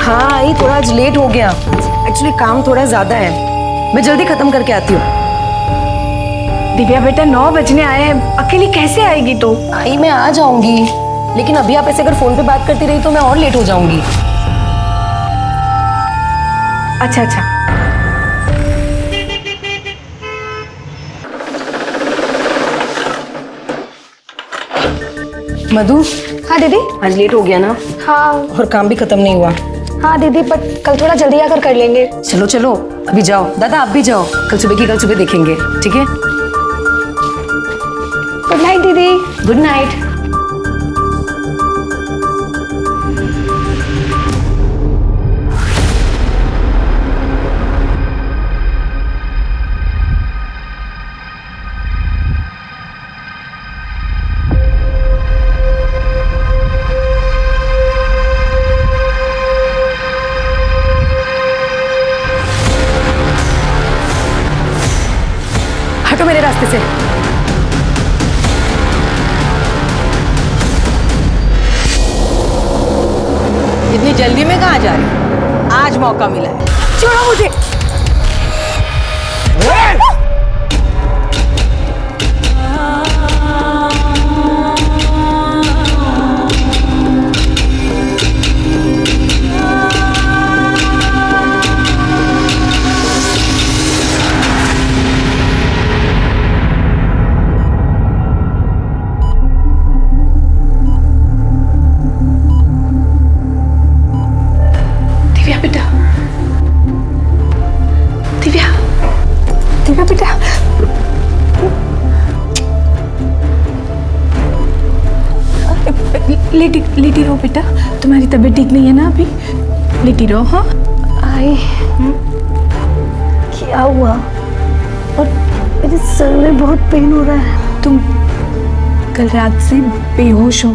हाँ आई, थोड़ा आज लेट हो गया। एक्चुअली काम थोड़ा ज्यादा है, मैं जल्दी खत्म करके आती हूँ। दिव्या बेटा 9 बजने आए हैं, अकेली कैसे आएगी तो? आई मैं आ जाऊंगी, लेकिन अभी आप ऐसे अगर फोन पे बात करती रही तो मैं और लेट हो जाऊंगी। अच्छा अच्छा। मधु, हाँ दीदी। आज लेट हो गया ना? हाँ और काम भी खत्म नहीं हुआ। हाँ दीदी, पर कल थोड़ा जल्दी आकर कर लेंगे। चलो चलो अभी जाओ, दादा आप भी जाओ, कल सुबह देखेंगे, ठीक है? गुड नाइट दीदी। Good night. हटो मेरे रास्ते से। इतनी जल्दी में कहाँ जा रही? आज मौका मिला है। छोड़ो मुझे। बेटा, दिव्या, दिव्या बेटा, लेटी रहो बेटा, तुम्हारी तबीयत ठीक नहीं है ना अभी? लेटी रहो। हाँ आई क्या हुआ? और मेरे सर में बहुत पेन हो रहा है। तुम कल रात से बेहोश हो,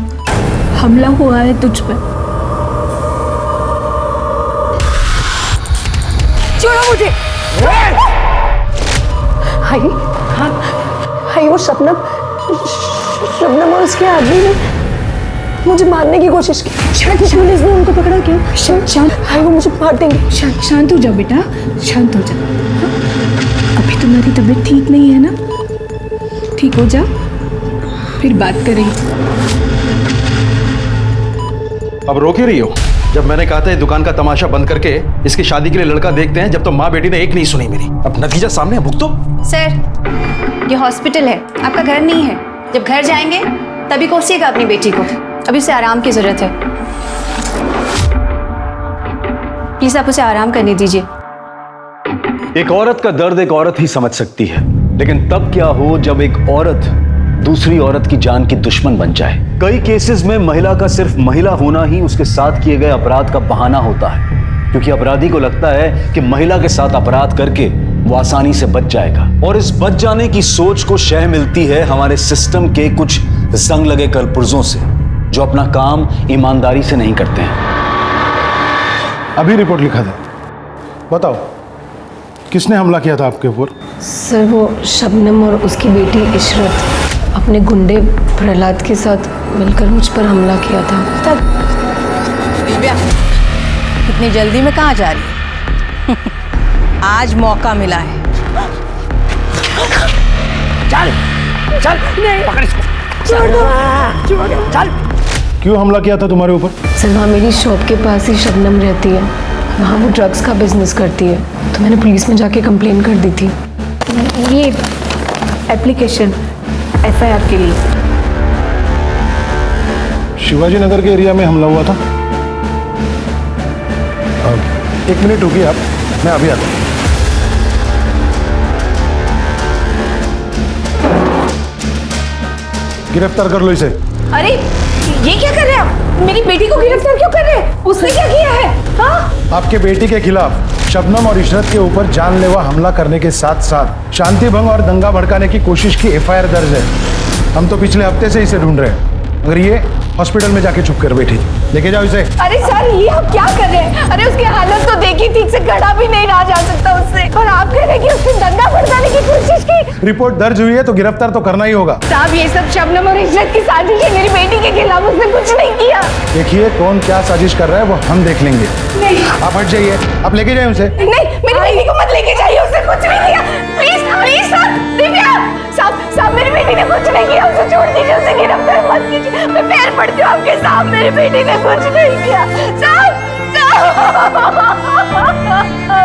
हमला हुआ है तुझ पर। छोड़ो मुझे। हाय, हाँ, हाय वो शबनम और उसके आदमी ने मुझे मारने की कोशिश की। पुलिस ने उनको पकड़ा क्या? शांत, हाय वो मुझे मार देंगे। शांत हो जाओ बेटा, शांत हो जाओ। हाँ? अभी तुम्हारी तबीयत ठीक नहीं है ना? ठीक हो जाओ, फिर बात करेंगे। अब रोक ही रही हो? जब मैंने कहा था ये दुकान का तमाशा बंद करके इसकी शादी के लिए लड़का देखते हैं, जब तो माँ बेटी ने एक नहीं सुनी मेरी। अब नतीजा सामने है, भुगतो। सर, ये हॉस्पिटल है, आपका घर नहीं है। जब घर जाएंगे तभी कोसिएगा अपनी बेटी को, अभी उसे आराम की जरूरत है। प्लीज आप उसे आराम करने दीजिए। एक औरत का दर्द एक औरत ही समझ सकती है, लेकिन तब क्या हो जब एक औरत दूसरी औरत की जान की दुश्मन बन जाए। कई केसेस में महिला का सिर्फ महिला होना ही उसके साथ किए गए अपराध का बहाना होता है, क्योंकि अपराधी को लगता है कि महिला के साथ अपराध करके वो आसानी से बच जाएगा। और इस बच जाने की सोच को शह मिलती है हमारे सिस्टम के कुछ जंग लगे कलपुर्जों से, जो अपना काम ईमानदारी से नहीं करते हैं। अभी रिपोर्ट लिखा था, बताओ किसने हमला किया था आपके ऊपर? सर वो शबनम और उसकी बेटी इशरत अपने गुंडे प्रहलाद के साथ मिलकर मुझ पर हमला किया था। तब दिव्या, इतनी जल्दी में कहाँ जा रही? आज मौका मिला है। चल चल, पकड़ इसको। चल। क्यों हमला किया था तुम्हारे ऊपर? सर वहाँ मेरी शॉप के पास ही शबनम रहती है, वहाँ वो ड्रग्स का बिजनेस करती है, तो मैंने पुलिस में जाके कंप्लेन कर दी थी। ये एप्लीकेशन FIR के लिए। शिवाजी नगर के एरिया में हमला हुआ था। एक मिनट रुकिए आप, मैं अभी आता हूँ। गिरफ्तार कर लो इसे। अरे ये क्या कर रहे हैं आप? मेरी बेटी को गिरफ्तार क्यों कर रहे हैं? उसने क्या किया है? हाँ? आपके बेटी के खिलाफ शबनम और इशरत के ऊपर जानलेवा हमला करने के साथ साथ शांति भंग और दंगा भड़काने की कोशिश की FIR दर्ज है। हम तो पिछले हफ्ते से इसे ढूंढ रहे हैं, मगर ये हॉस्पिटल में जाके छुप कर बैठी। लेके जाओ इसे। अरे सर ये आप क्या कर रहे हैं? अरे उसकी हालत तो देखी, ठीक से खड़ा भी नहीं रहा जा सकता उससे, और आप कह रहे हैं कि उसने दंगा भड़काने की कोशिश की। रिपोर्ट दर्ज हुई है तो गिरफ्तार तो करना ही होगा। साहब ये सब शबनम और इज्जत की साजिश है, मेरी बेटी के खिलाफ उसने कुछ नहीं किया। देखिए कौन क्या साजिश कर रहा है वो हम देख लेंगे। नहीं आप हट जाइए, आप लेके जाइए उसे। नहीं, मेरी बेटी को मत लेके जाइए, उसने कुछ नहीं किया। प्लीज प्लीज साहब, दिव्या साहब मेरी बेटी ने कुछ नहीं किया, उसे छोड़ दीजिए, उसे गिरफ्तार मत कीजिए। मैं पैर पड़ती हूँ आपके साहब, मेरी बेटी ने कुछ नहीं किया। साहब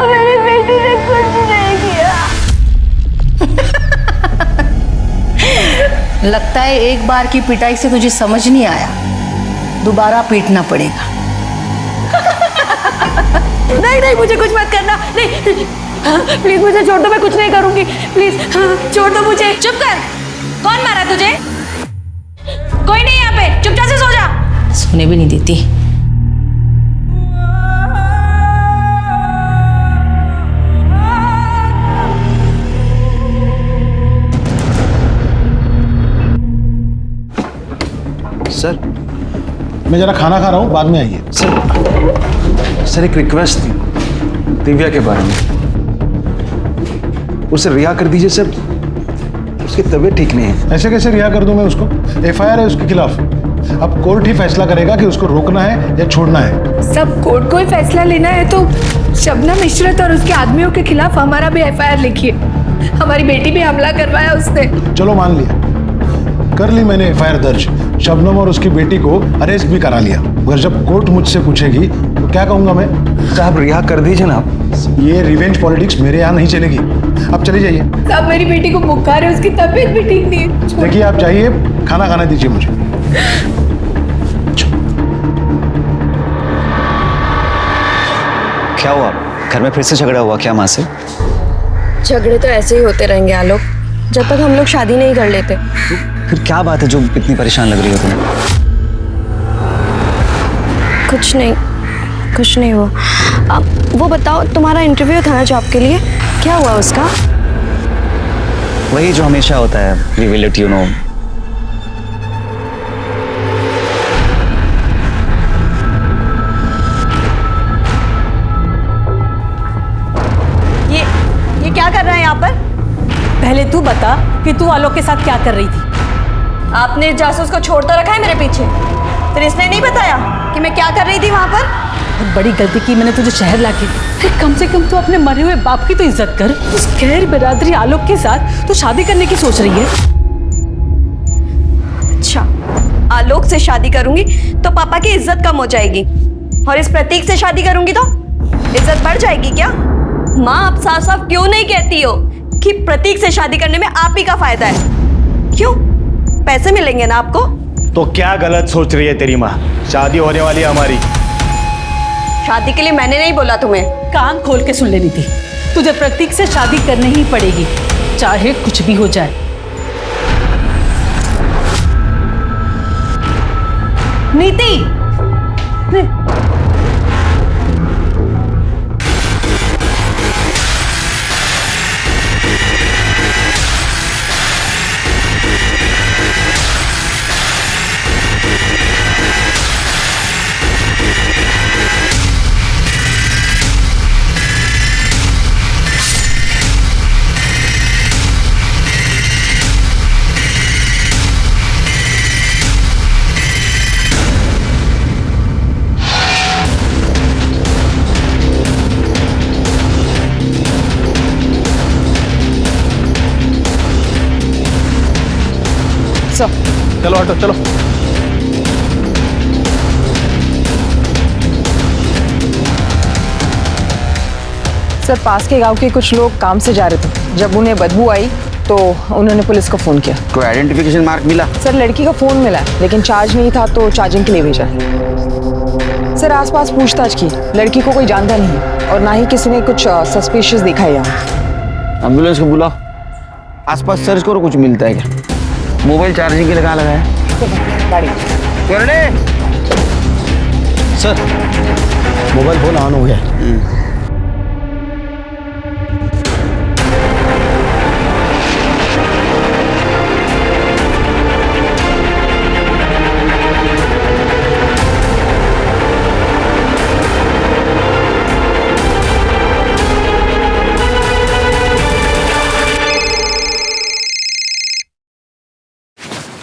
मेरी बेटी ने कुछ नहीं किया। लगता है एक बार की पिटाई से तुझे समझ नहीं आया, दोबारा पीटना पड़ेगा। नहीं नहीं, मुझे कुछ मत करना, नहीं प्लीज मुझे छोड़ दो, मैं कुछ नहीं करूंगी, प्लीज छोड़ दो मुझे। चुप कर। कौन मारा तुझे? कोई नहीं यहाँ पे, चुपचाप से सो जा। सोने भी नहीं देती। सर मैं जरा खाना खा रहा हूँ, बाद में आइए। सर एक रिक्वेस्ट थी दिव्या के बारे में, उसे रिहा कर दीजिए सर, उसकी तबीयत ठीक नहीं है। ऐसे कैसे रिहा कर दूं मैं उसको? एफआईआर है उसके खिलाफ। अब कोर्ट ही फैसला करेगा कि उसको रोकना है या छोड़ना है। सब कोर्ट को ही फैसला लेना है तो शबनम इशरत और उसके आदमियों के खिलाफ हमारा भी एफआईआर लिखिए। हमारी बेटी पे हमला करवाया उसने। चलो मान लिया, कर ली मैंने एफआईआर दर्ज, शबनम और उसकी बेटी को अरेस्ट भी करा लिया। मगर जब कोर्ट मुझसे पूछेगी तो क्या कहूंगा मैं? साहब रिहा कर दीजिए ना। ये रिवेंज पॉलिटिक्स मेरे यहाँ नहीं चलेगी। अब चली जाइए। साहब मेरी बेटी को बुखार है, उसकी तबीयत भी ठीक नहीं है। देखिए आप जाइए, खाना खाने दीजिए मुझे। क्या हुआ? घर में फिर से झगड़ा हुआ क्या माँ से? झगड़े तो ऐसे ही होते रहेंगे आलोक, जब तक हम लोग शादी नहीं कर लेते। फिर क्या बात है जो इतनी परेशान लग रही हो तुम्हें? कुछ नहीं हुआ। वो बताओ, तुम्हारा इंटरव्यू था ना जॉब के लिए, क्या हुआ उसका? वही जो हमेशा होता है, we will let you know. ये क्या कर रहा है यहाँ पर? पहले तू बता कि तू आलोक के साथ क्या कर रही थी। आपने जासूस को छोड़ तो रखा है मेरे पीछे, फिर इसने नहीं बताया कि मैं क्या कर रही थी वहाँ पर? बहुत बड़ी गलती की मैंने तुझे शहर लाके। अरे कम से कम तू अपने मरे हुए बाप की तो इज्जत कर। उस गैर बिरादरी आलोक के साथ तू शादी करने की सोच रही है। अच्छा, आलोक से शादी करूंगी तो पापा की इज्जत कम हो जाएगी, और इस प्रतीक से शादी करूंगी तो इज्जत बढ़ जाएगी क्या? माँ आप साफ साफ क्यों नहीं कहती हो कि प्रतीक से शादी करने में आप ही का फायदा है? क्यों? पैसे मिलेंगे ना आपको। तो क्या गलत सोच रही है तेरी माँ? शादी होने वाली है हमारी। शादी के लिए मैंने नहीं बोला तुम्हें। कान खोल के सुन लेनी थी, तुझे प्रतीक से शादी करनी ही पड़ेगी, चाहे कुछ भी हो जाए। नीति, चलो ऑटो चलो। सर पास के गांव के कुछ लोग काम से जा रहे थे, जब उन्हें बदबू आई तो उन्होंने पुलिस को फोन किया। कोई आइडेंटिफिकेशन मार्क मिला? सर लड़की का फोन मिला है, लेकिन चार्ज नहीं था तो चार्जिंग के लिए भेजा है। सर आसपास पूछताछ की, लड़की को कोई जानता नहीं है और ना ही किसी ने कुछ सस्पिशियस देखा है यहाँ। एम्बुलेंस को बुलाओ, आसपास सर्च करो, कुछ मिलता है क्या? मोबाइल चार्जिंग के लिए कहाँ लगा है? सर मोबाइल फोन ऑन हो गया।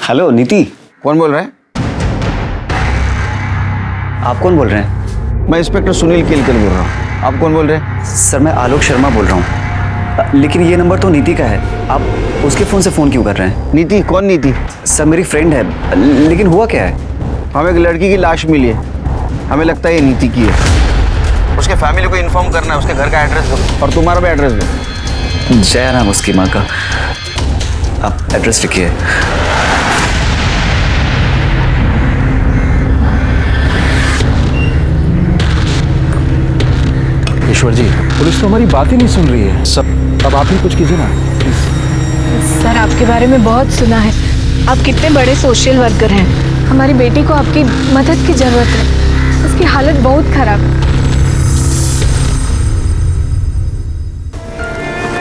हेलो नीति, कौन बोल रहा है? आप कौन बोल रहे हैं? मैं इंस्पेक्टर सुनील केलकर बोल रहा हूँ। आप कौन बोल रहे हैं? सर मैं आलोक शर्मा बोल रहा हूँ, लेकिन ये नंबर तो नीति का है। आप उसके फ़ोन से फ़ोन क्यों कर रहे हैं? नीति? कौन नीति? सर मेरी फ्रेंड है, लेकिन हुआ क्या है? हमें एक लड़की की लाश मिली है, हमें लगता है ये नीति की है। उसके फैमिली को इन्फॉर्म करना है, उसके घर का एड्रेस दो और तुम्हारा भी एड्रेस दो। जय राम उसकी माँ का। आप एड्रेस लिखिए। ईश्वर जी, पुलिस तो हमारी बात ही नहीं सुन रही है। सब अब आप ही कुछ कीजिए ना प्लीज। सर आपके बारे में बहुत सुना है, आप कितने बड़े सोशल वर्कर हैं। हमारी बेटी को आपकी मदद की जरूरत है, उसकी हालत बहुत खराब है।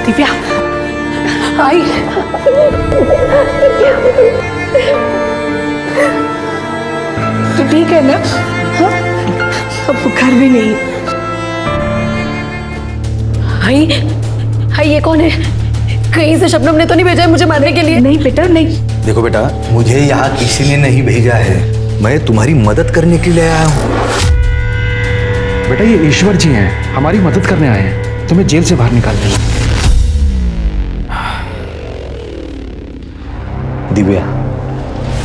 दिव्या आई तो ठीक है ना? हाँ, अब बुखार भी नहीं है। हाय हाय, ये कौन है? कहीं से शबनम ने तो नहीं भेजा है मुझे मारने के लिए? नहीं बेटा नहीं। देखो बेटा, मुझे यहाँ किसी ने नहीं भेजा है, मैं तुम्हारी मदद करने के लिए आया हूँ। बेटा ये ईश्वर जी हैं, हमारी मदद करने आए हैं, तुम्हें जेल से बाहर निकालने। दिव्या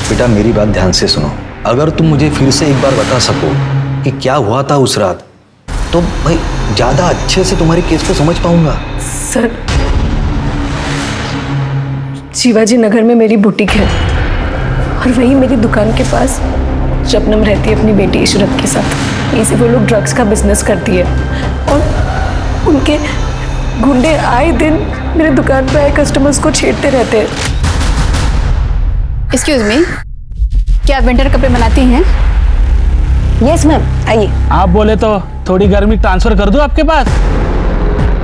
बेटा, मेरी बात ध्यान से सुनो। अगर तुम मुझे फिर से एक बार बता सको कि क्या हुआ था उस रात, तो मैं ज्यादा अच्छे से तुम्हारी केस को समझ पाऊंगा। सर, शिवाजी नगर में मेरी बुटीक है और वहीं मेरी दुकान के पास शबनम रहती है अपनी बेटी इशरत के साथ। इसी वो लोग ड्रग्स का बिजनेस करती है और उनके गुंडे आए दिन मेरे दुकान पर आए कस्टमर्स को छेड़ते रहते हैं। एक्सक्यूज मी, क्या आप विंटर कपड़े बनाती हैं? यस मैम, आइए। आप बोले तो थोड़ी गर्मी ट्रांसफर कर दूं आपके पास?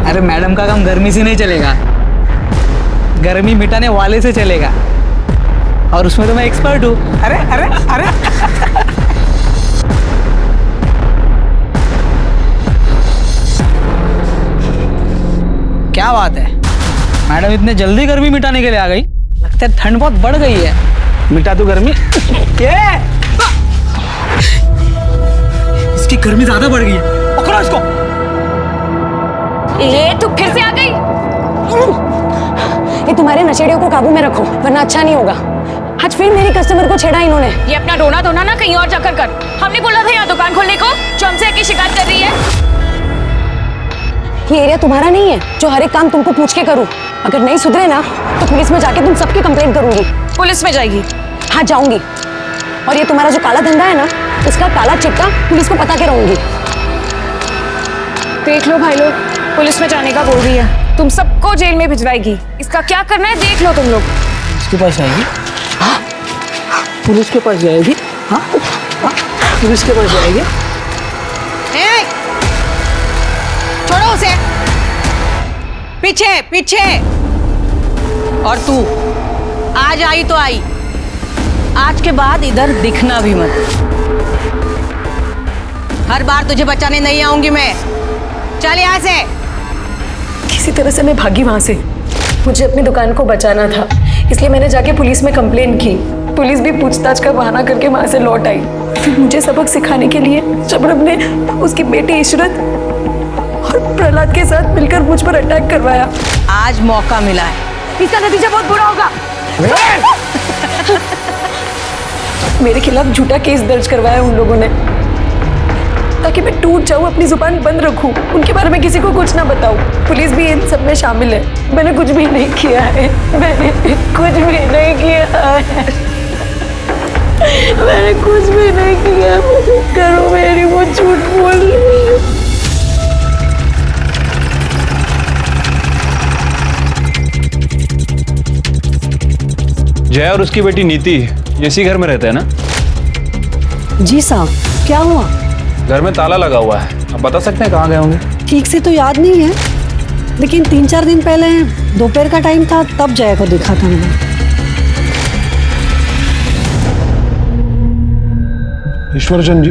अरे मैडम का काम गर्मी से नहीं चलेगा, गर्मी मिटाने वाले से चलेगा, और उसमें तो मैं एक्सपर्ट हूँ। अरे अरे अरे क्या बात है मैडम, इतने जल्दी गर्मी मिटाने के लिए आ गई? लगता है ठंड बहुत बढ़ गई है। मिटा दो गर्मी। इसकी गर्मी ज्यादा बढ़ गई है, पकड़ो इसको। ये तो फिर से आ गई। ये तुम्हारे नशेड़ियों को काबू में रखो वरना अच्छा नहीं होगा। आज फिर मेरी कस्टमर को छेड़ा इन्होंने। ये अपना रोना धोना ना कहीं और जाकर कर। हमने बोला था यहाँ दुकान खोलने को, जो हमसे की शिकायत कर रही है। ये एरिया तुम्हारा नहीं है जो हर एक काम तुमको पूछ के करूं। अगर नहीं सुधरे ना तो पुलिस में जाके तुम सबकी कंप्लेंट करूंगी। पुलिस में जाएगी? हाँ जाऊंगी। और ये तुम्हारा जो काला धंधा है ना, उसका काला चिट्टा पुलिस को पता के रहूंगी। देख लो भाई लोग, पुलिस में जाने का बोल रही है, तुम सबको जेल में भिजवाएगी। इसका क्या करना है देख लो तुम लोग। उसके पास जाएगी? हाँ, पुलिस के पास जाएगी? हाँ, पुलिस के पास जाएगी? छोड़ो उसे, पीछे पीछे। और तू आज आई तो आई, आज के बाद इधर दिखना भी मत। हर बार तुझे बचाने नहीं आऊंगी मैं। चल यहाँ से। किसी तरह से मैं भागी वहां से। मुझे अपनी दुकान को बचाना था, इसलिए मैंने जाके पुलिस में कंप्लेन की। पुलिस भी पूछताछ का बहाना करके वहां से लौट आई। फिर मुझे सबक सिखाने के लिए शबनम ने उसकी बेटी इशरत और प्रहलाद के साथ मिलकर मुझ पर अटैक करवाया। आज मौका मिला है, इसका नतीजा बहुत बुरा होगा। मेरे खिलाफ झूठा केस दर्ज करवाया उन लोगों ने, ताकि मैं टूट जाऊं, अपनी जुबान बंद रखूं, उनके बारे में किसी को कुछ ना बताऊं। पुलिस भी इन सब में शामिल है। मैंने कुछ भी नहीं किया है, मैंने कुछ भी नहीं किया है, मैंने कुछ भी नहीं किया। करो मेरी वो झूठ बोल रही है। जय और उसकी बेटी नीति इसी घर में रहते हैं ना? जी साहब, क्या हुआ? घर में ताला लगा हुआ है, आप बता सकते हैं कहाँ गए होंगे? ठीक से तो याद नहीं है, लेकिन 3-4 दिन पहले दोपहर का टाइम था, तब जय को देखा था मैंने। ईश्वरचंद जी,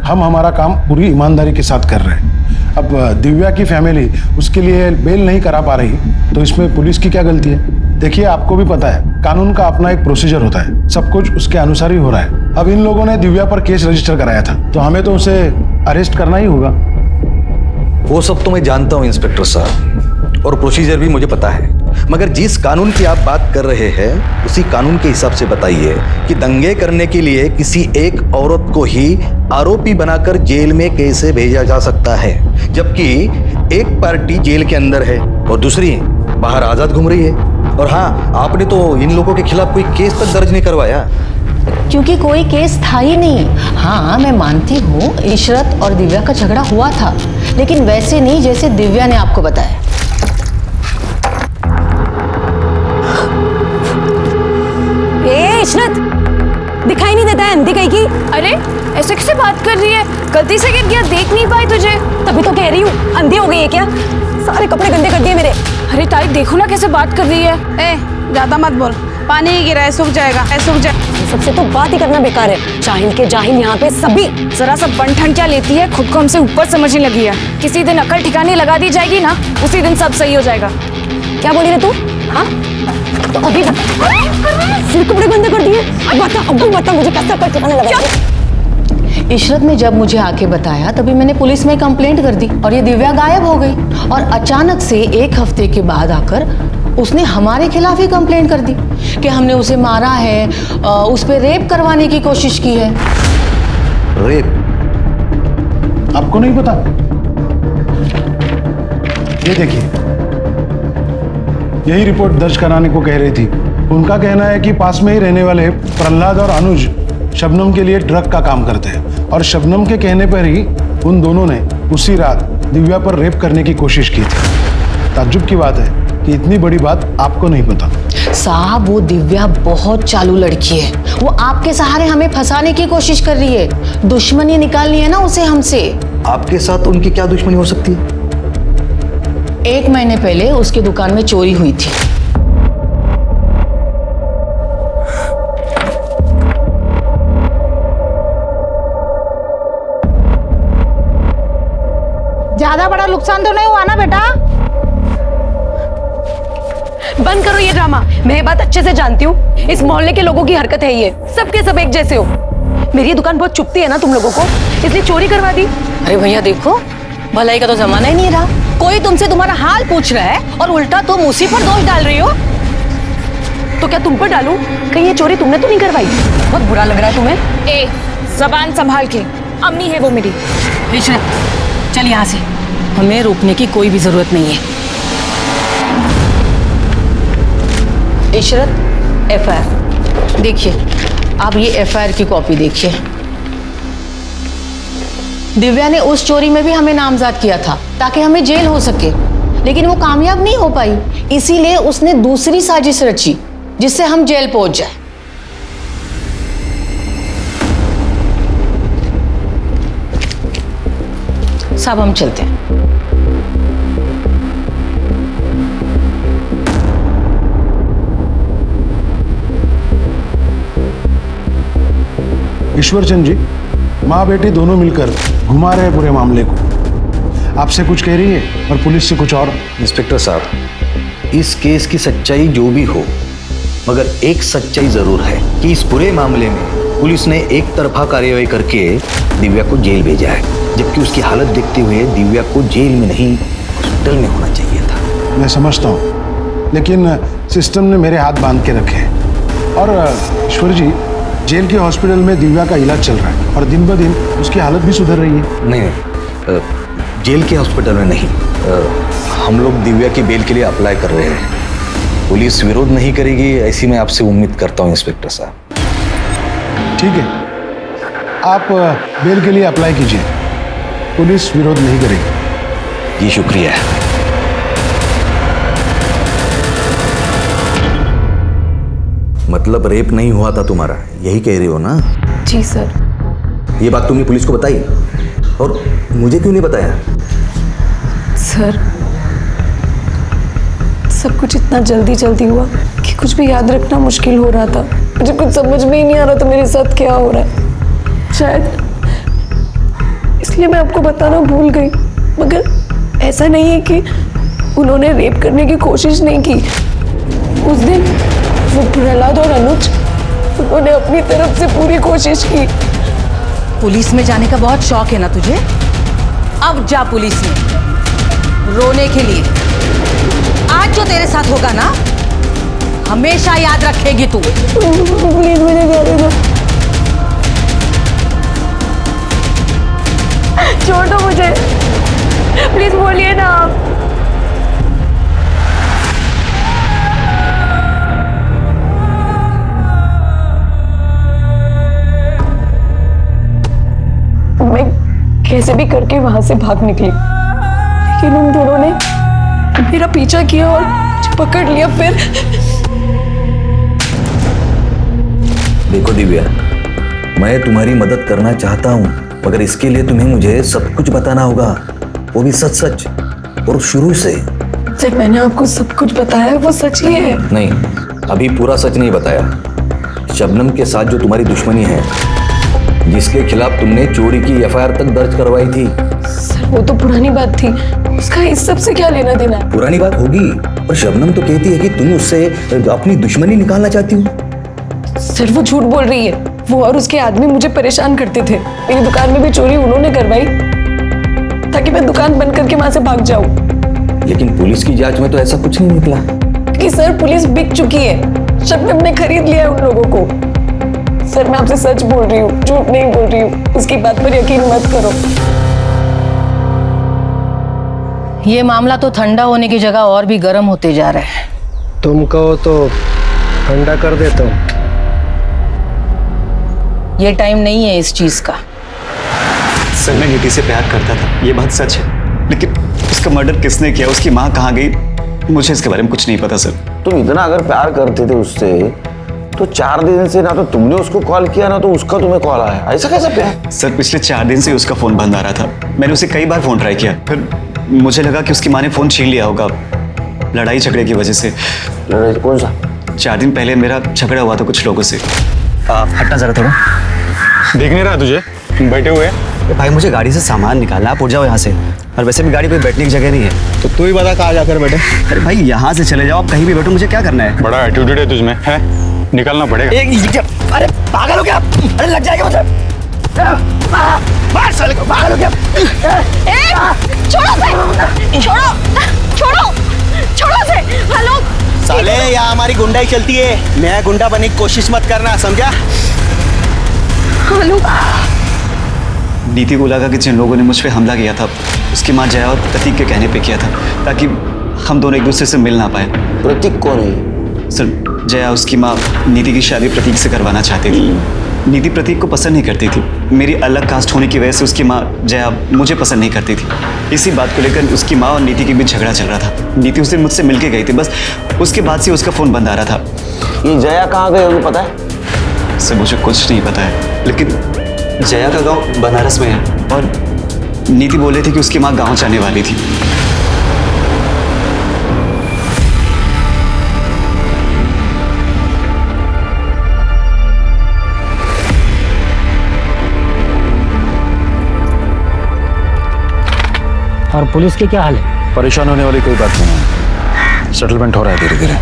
हम हमारा काम पूरी ईमानदारी के साथ कर रहे हैं। अब दिव्या की फैमिली उसके लिए बेल नहीं करा पा रही, तो इसमें पुलिस की क्या गलती है? देखिए, आपको भी पता है कानून का अपना एक प्रोसीजर होता है, सब कुछ उसके अनुसार ही हो रहा है। अब इन लोगों ने दिव्या पर केस रजिस्टर कराया था, तो हमें तो उसे अरेस्ट करना ही होगा। वो सब तो मैं जानता हूँ इंस्पेक्टर साहब, और प्रोसीजर भी मुझे पता है, मगर जिस कानून की आप बात कर रहे हैं उसी कानून के हिसाब से बताइए कि दंगे करने के लिए किसी एक औरत को ही आरोपी बनाकर जेल में कैसे भेजा जा सकता है, जबकि एक पार्टी जेल के अंदर है और दूसरी बाहर आजाद घूम रही है। और हाँ, आपने तो इन लोगों के खिलाफ कोई केस तक दर्ज नहीं करवाया। क्योंकि कोई केस था ही नहीं। हाँ, मैं मानती हूँ इशरत और दिव्या का झगड़ा हुआ था, लेकिन वैसे नहीं जैसे दिव्या ने आपको बताया। इशरत, दिखाई नहीं देता है अंधी कहीं की? अरे ऐसे कैसे बात कर रही है? गलती से गिर गया, देख नहीं पाई तुझे? तभी तो कह रही हूँ, अंधी हो गई है क्या? सारे कपड़े गंदे कर दिए मेरे। अरे ताई देखो ना कैसे बात कर रही है। ए, ज्यादा मत बोल, पानी ही गिरा है, सूख जाएगा, सूख जाए। सबसे तो बात ही करना बेकार है। जाहिल के जाहिल यहाँ पे सभी। जरा सा बन क्या लेती है, खुद को हमसे ऊपर समझने लगी है। किसी दिन अकल ठिकाने लगा दी जाएगी ना, उसी दिन सब सही हो जाएगा। क्या बोली रे तू? हाँ, तो अभी सिर कपड़े गंदे कर दिए। अब बता मुझे कैसा अकल ठिकाने लगा। इशरत ने जब मुझे आके बताया तभी मैंने पुलिस में कंप्लेंट कर दी और ये दिव्या गायब हो गई। और अचानक से एक हफ्ते के बाद आकर उसने हमारे खिलाफ ही कंप्लेंट कर दी कि हमने उसे मारा है, उस पर रेप करवाने की कोशिश की है। रेप? आपको नहीं पता? ये देखिए, यही रिपोर्ट दर्ज कराने को कह रही थी। उनका कहना है कि पास में ही रहने वाले प्रहलाद और अनुज शबनम के लिए ड्रग का काम करते हैं, और शबनम के कहने पर ही उन दोनों ने उसी रात दिव्या पर रेप करने की कोशिश की थी। ताज्जुब की बात है कि इतनी बड़ी बात आपको नहीं पता। साहब, वो दिव्या बहुत चालू लड़की है। वो आपके सहारे हमें फंसाने की कोशिश कर रही है। दुश्मनी निकालनी है ना उसे हमसे। आपके साथ उनकी क्या दुश्मनी हो सकती है? 1 महीने पहले उसकी दुकान में चोरी हुई थी। ज्यादा बड़ा नुकसान तो नहीं हुआ ना बेटा? बंद करो ये ड्रामा। मैं ये बात अच्छे से जानती हूँ, इस मोहल्ले के लोगों की हरकत है ये। सबके सब एक जैसे हो। मेरी दुकान बहुत चुभती है ना तुम लोगों को, इसलिए चोरी करवा दी। अरे भैया देखो, भलाई का तो जमाना ही नहीं रहा। कोई तुमसे तुम्हारा हाल पूछ रहा है और उल्टा तुम उसी पर दोष डाल रही हो। तो क्या तुम पर डालूं? कहीं ये चोरी तुमने तो नहीं करवाई? बहुत बुरा लग रहा है तुम्हें। ए, जबान संभाल के, अम्मी है वो मेरी। इशरत, चल यहाँ से, हमें रोकने की कोई भी जरूरत नहीं है। इशरत, एफआईआर देखिए, आप ये एफआईआर की कॉपी देखिए। दिव्या ने उस चोरी में भी हमें नामजद किया था ताकि हमें जेल हो सके, लेकिन वो कामयाब नहीं हो पाई। इसीलिए उसने दूसरी साजिश रची जिससे हम जेल पहुंच जाए। साहब, हम चलते हैं। ईश्वरचंद जी, माँ बेटी दोनों मिलकर घुमा रहे हैं पूरे मामले को। आपसे कुछ कह रही है और पुलिस से कुछ और। इंस्पेक्टर साहब, इस केस की सच्चाई जो भी हो, मगर एक सच्चाई जरूर है कि इस पूरे मामले में पुलिस ने एक तरफा कार्रवाई करके दिव्या को जेल भेजा है, जबकि उसकी हालत देखते हुए दिव्या को जेल में नहीं हॉस्पिटल में होना चाहिए था। मैं समझता हूँ, लेकिन सिस्टम ने मेरे हाथ बांध के रखे हैं। और ईश्वर जी, जेल के हॉस्पिटल में दिव्या का इलाज चल रहा है और दिन ब दिन उसकी हालत भी सुधर रही है। नहीं, जेल के हॉस्पिटल में नहीं, हम लोग दिव्या की बेल के लिए अप्लाई कर रहे हैं। पुलिस विरोध नहीं करेगी ऐसी मैं आपसे उम्मीद करता हूँ इंस्पेक्टर साहब। ठीक है, आप बेल के लिए अप्लाई कीजिए, पुलिस विरोध नहीं करेगी। जी शुक्रिया। मतलब रेप नहीं हुआ था तुम्हारा, यही कह रही हो ना? जी सर। ये बात तुमने पुलिस को बताई और मुझे क्यों नहीं बताया? सर, सब कुछ इतना जल्दी जल्दी हुआ कि कुछ भी याद रखना मुश्किल हो रहा था। मुझे कुछ समझ में ही नहीं आ रहा था मेरे साथ क्या हो रहा है। शायद इसलिए मैं आपको बताना भूल गई, मगर ऐसा नहीं है कि उन्होंने रेप करने की कोशिश नहीं की। उस दिन वो प्रहलाद और अनुज, उन्होंने अपनी तरफ से पूरी कोशिश की। पुलिस में जाने का बहुत शौक है ना तुझे? अब जा पुलिस में रोने के लिए। आज जो तेरे साथ होगा ना, हमेशा याद रखेगी तू। प्लीज मुझे जाने दो, छोड़ दो मुझे, प्लीज बोलिए ना आप। मैं कैसे भी करके वहां से भाग निकली, लेकिन उन दोनों ने मेरा पीछा किया और मुझे पकड़ लिया। फिर देखो दिव्या, मैं तुम्हारी मदद करना चाहता हूँ, मगर इसके लिए तुम्हें मुझे सब कुछ बताना होगा, वो भी सच सच और शुरू से। सर मैंने आपको सब कुछ बताया, वो सच ही है। नहीं, अभी पूरा सच नहीं बताया। शबनम के साथ जो तुम्हारी दुश्मनी है, जिसके खिलाफ तुमने चोरी की एफआईआर तक दर्ज करवाई थी। सर वो तो पुरानी बात थी, उसका इस सब से क्या लेना देना है? पुरानी बात होगी, और शबनम तो कहती है कि तुम उससे अपनी दुश्मनी निकालना चाहती हो। सर वो झूठ बोल रही है। वो और उसके आदमी मुझे परेशान करते थे। मेरी दुकान में भी चोरी उन्होंने करवाई ताकि मैं दुकान बंद करके वहां से भाग जाऊं। लेकिन पुलिस की जांच में तो ऐसा कुछ नहीं निकला। कि सर पुलिस बिक चुकी है, शबनम ने खरीद लिया है उन लोगों को। सर मैं आपसे सच बोल रही हूँ, झूठ नहीं बोल रही हूँ, उसकी बात पर यकीन मत करो। ये मामला तो ठंडा होने की जगह और भी गर्म होते जा रहा है। तुम कहो तो ठंडा कर देता हूँ। ये टाइम नहीं है इस चीज का। सर मैं नीति से प्यार करता था, ये बात सच है, लेकिन उसका मर्डर किसने किया, उसकी माँ कहाँ गई, मुझे इसके बारे में कुछ नहीं पता सर। तुम इतना अगर प्यार करते थे उससे, तो 4 दिन से ना तो तुमने उसको कॉल किया ना तो उसका तुम्हें कॉल आया, ऐसा कैसा प्यार? सर पिछले 4 दिन से उसका फोन बंद आ रहा था। मैंने उसे कई बार फोन ट्राई किया, फिर मुझे लगा कि उसकी माँ ने फोन छीन लिया होगा लड़ाई झगड़े की वजह से। लड़ाई कौन सा? 4 दिन पहले मेरा झगड़ा हुआ था कुछ लोगों से। हटना जरा थोड़ा। देख नहीं रहा तुझे, बैठे हुए। भाई मुझे गाड़ी से सामान निकालना, आप उठ जाओ यहाँ से, और वैसे भी गाड़ी कोई बैठने की जगह नहीं है। तो तू ही बता कहाँ जाकर बैठे। अरे भाई यहाँ से चले जाओ, आप कहीं भी बैठो, मुझे क्या करना है? बड़ा एटीट्यूड है तुझमें, है निकलना पड़ेगा। अरे पागल हो क्या? अरे लग जाएगा मतलब। मार साले को, पागल हो क्या? छोड़ो से, छोड़ो छोड़ो छोड़ो से। हेलो साले, यहाँ हमारी गुंडाई चलती है, मैं गुंडा बनने की कोशिश मत करना, समझा? हेलो। नीति को लगा कि जिन लोगों ने मुझ पे हमला किया था उसकी माँ जया और प्रतीक के कहने पे किया था, ताकि हम दोनों एक दूसरे से मिल ना पाए। प्रतीक कौन है? सर जया उसकी माँ नीति की शादी प्रतीक से करवाना चाहती थी। नीति प्रतीक को पसंद नहीं करती थी। मेरी अलग कास्ट होने की वजह से उसकी माँ जया मुझे पसंद नहीं करती थी। इसी बात को लेकर उसकी माँ और नीति के बीच झगड़ा चल रहा था। नीति उस दिन मुझसे मिल के गई थी, बस उसके बाद से उसका फ़ोन बंद आ रहा था। ये जया कहाँ गई होगी पता है? सर मुझे कुछ नहीं पता है, लेकिन जया का गांव बनारस में है और नीति बोल रही थी कि उसकी माँ गांव जाने वाली थी। और पुलिस के क्या हाल है? परेशान होने वाली कोई बात नहीं है, सेटलमेंट हो रहा है धीरे धीरे।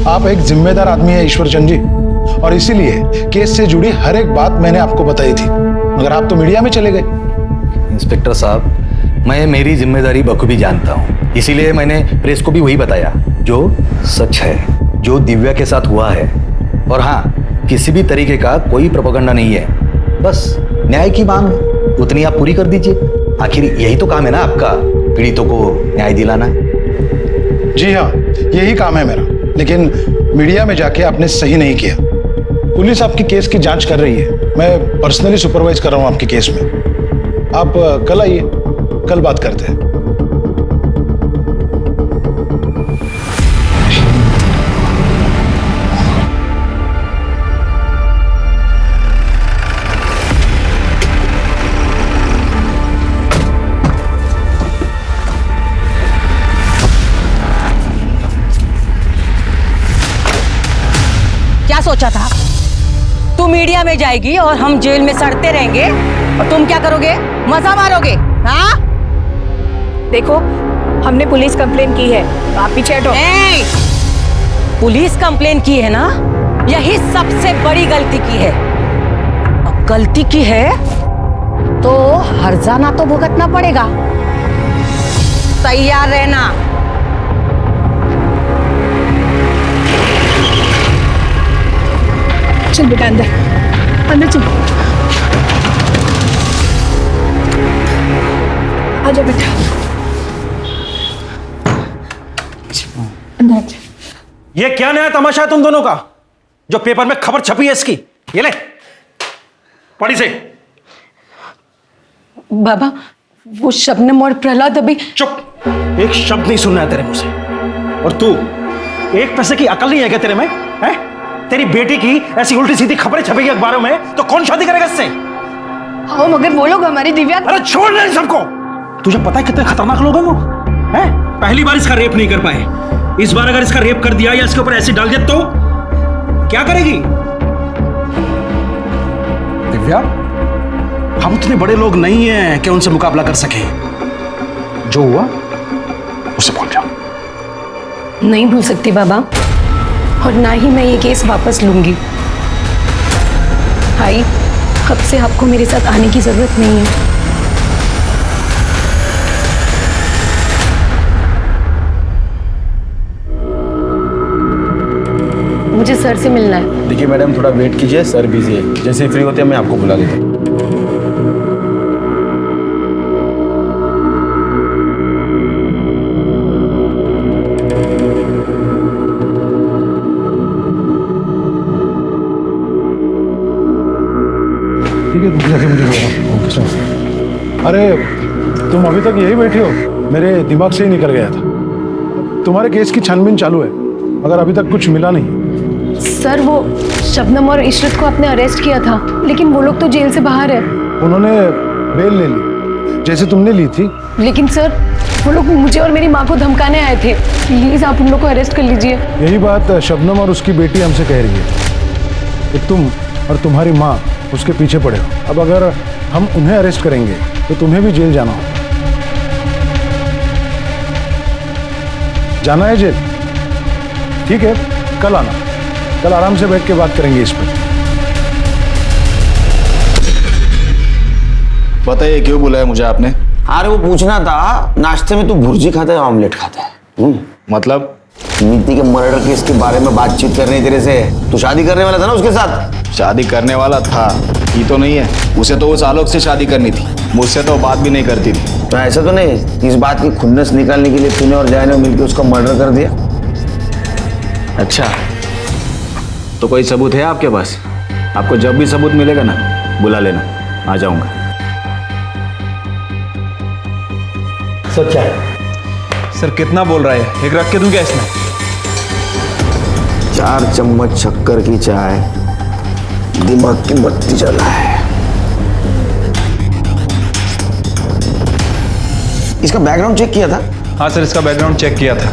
आप एक जिम्मेदार आदमी है ईश्वरचंद जी, और इसीलिए केस से जुड़ी हर एक बात मैंने आपको बताई थी, मगर आप तो मीडिया में चले गए। इंस्पेक्टर साहब, मैं मेरी जिम्मेदारी बखूबी जानता हूँ, इसीलिए मैंने प्रेस को भी वही बताया जो सच है, जो दिव्या के साथ हुआ है। और हाँ, किसी भी तरीके का कोई प्रोपेगेंडा नहीं है, बस न्याय की मांग है, उतनी आप पूरी कर दीजिए। आखिर यही तो काम है ना आपका, पीड़ितों को न्याय दिलाना। जी हाँ, यही काम है मेरा, लेकिन मीडिया में जाके आपने सही नहीं किया। पुलिस आपकी केस की जांच कर रही है, मैं पर्सनली सुपरवाइज कर रहा हूँ आपकी केस में। आप कल आइए, कल बात करते हैं। सोचा था? तू मीडिया में जाएगी और हम जेल में सड़ते रहेंगे और तुम क्या करोगे? मजा मारोगे? हाँ? देखो, हमने पुलिस कंप्लेन की है, आप पीछे हटो। पुलिस कंप्लेन की है ना, यही सबसे बड़ी गलती की है। अब गलती की है तो हर्जाना तो भुगतना पड़ेगा। तैयार रहना। चल बेटा अंदर, अंदर चल। आजा बेटा, अंदर आजा। ये क्या नया तमाशा है तुम दोनों का, जो पेपर में खबर छपी है इसकी? ये ले, पढ़ी से। बाबा, वो शबनम और प्रहलाद अभी। चुप, एक शब्द नहीं सुनना है तेरे मुंह से। और तू, एक पैसे की अकल नहीं है क्या तेरे में? है? तेरी बेटी की ऐसी उल्टी सीधी खबरें छपेगी अखबारों में तो कौन शादी करेगा इससे? हाँ मगर वो लोग हमारी दिव्या। अरे छोड़ ले सबको। तुझे पता है कितने खतरनाक लोग हैं वो? हैं? पहली बार इसका रेप नहीं कर पाए, इस बार अगर इसका रेप कर दिया या इसके ऊपर एसिड डाल दिया तो क्या करेगी? दिव्या, हम उतने बड़े लोग नहीं हैं कि उनसे मुकाबला कर सके। जो हुआ उसे भूल जाओ। नहीं भूल सकती बाबा, और ना ही मैं ये केस वापस लूंगी। भाई, अब से आपको मेरे साथ आने की जरूरत नहीं है। मुझे सर से मिलना है। देखिए मैडम, थोड़ा वेट कीजिए, सर बिजी है। जैसे ही फ्री होते हैं मैं आपको बुला लेता हूँ। ठीक है, जाके मुझे ओके। अरे तुम अभी तक यही बैठी हो? मेरे दिमाग से ही निकल गया था। तुम्हारे केस की छानबीन चालू है, मगर अभी तक कुछ मिला नहीं। सर, वो शबनम और इशरत को आपने अरेस्ट किया था, लेकिन वो लोग तो जेल से बाहर है। उन्होंने बेल ले ली, जैसे तुमने ली थी। लेकिन सर, वो लोग मुझे और मेरी माँ को धमकाने आए थे। प्लीज आप उन लोग को अरेस्ट कर लीजिए। यही बात शबनम और उसकी बेटी हमसे कह रही है कि तुम और तुम्हारी माँ उसके पीछे पड़े हो। अब अगर हम उन्हें अरेस्ट करेंगे तो तुम्हें भी जेल जाना होगा। जाना है जेल? ठीक है, कल आना। कल आराम से बैठ के बात करेंगे इस पर। बताइए क्यों बुलाया मुझे आपने? अरे वो पूछना था, नाश्ते में तू भुर्जी खाता है ऑमलेट खाता है? मतलब? नीति के मर्डर केस के बारे में बातचीत करनी तेरे से। तू शादी करने वाला था ना उसके साथ? शादी करने वाला था, ये तो नहीं है। उसे तो उस आलोक से शादी करनी थी, मुझसे तो बात भी नहीं करती थी। तो ऐसा तो नहीं, इस बात की खुन्नस निकालने के लिए तूने और जय ने मिलकर उसका मर्डर कर दिया? अच्छा, तो कोई सबूत है आपके पास? आपको जब भी सबूत मिलेगा ना, बुला लेना, आ जाऊंगा। सर क्या है? सर कितना बोल रहा है? एक रख के दूं क्या इसमें? 4 चम्मच शक्कर की चाय, दिमाग की बत्ती जला है। इसका बैकग्राउंड चेक किया था? हाँ सर, इसका बैकग्राउंड चेक किया था।